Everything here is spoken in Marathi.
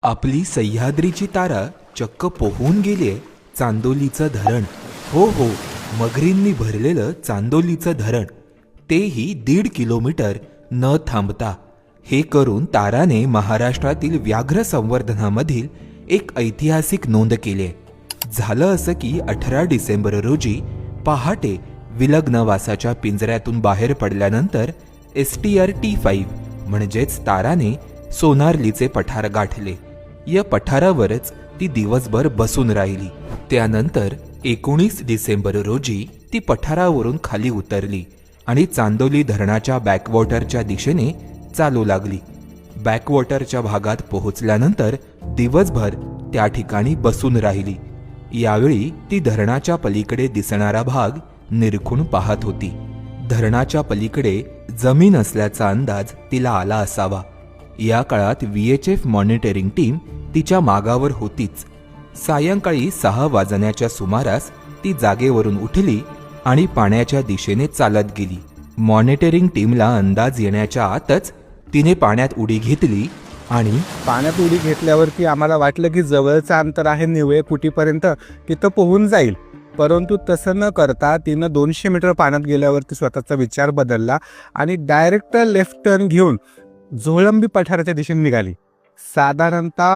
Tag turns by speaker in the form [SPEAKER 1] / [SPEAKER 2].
[SPEAKER 1] आपली सह्याद्रीची तारा चक्क पोहून गेलीये चांदोलीचं धरण. हो हो, मगरींनी भरलेलं चांदोलीचं धरण, तेही 1.5 किलोमीटर न थांबता. हे करून ताराने महाराष्ट्रातील व्याघ्र संवर्धनामधील एक ऐतिहासिक नोंद केली. झालं असं की 18 डिसेंबर रोजी पहाटे विलग्नवासाच्या पिंजऱ्यातून बाहेर पडल्यानंतर STR T5 म्हणजेच ताराने सोनारलीचे पठार गाठले. या पठारावरच ती दिवसभर बसून राहिली. त्यानंतर 19 डिसेंबर रोजी ती पठारावरून खाली उतरली आणि चांदोली धरणाच्या बॅकवॉटरच्या दिशेने चालू लागली. बॅकवॉटरच्या भागात पोहोचल्यानंतर दिवसभर त्या ठिकाणी बसून राहिली. यावेळी ती धरणाच्या पलीकडे दिसणारा भाग निरखून पाहत होती. धरणाच्या पलीकडे जमीन असल्याचा अंदाज तिला आला असावा. या काळात VHF मॉनिटरिंग टीम तिच्या मागावर होतीच. सायंकाळी 6 वाजण्याच्या सुमारास ती जागेवरून उठली आणि पाण्याच्या दिशेने चालत गेली. मॉनिटरिंग टीमला अंदाज येण्याच्या आतच तिने पाण्यात उडी घेतली आणि
[SPEAKER 2] पाण्यात उडी घेतल्यावरती आम्हाला वाटलं की जवळचं अंतर आहे निवळे कुटीपर्यंत, तिथं पोहून जाईल. परंतु तसं न करता तिनं 200 मीटर पाण्यात गेल्यावरती स्वतःचा विचार बदलला आणि डायरेक्ट लेफ्ट टर्न घेऊन झोळंबी पठाराच्या दिशेने निघाली. साधारणतः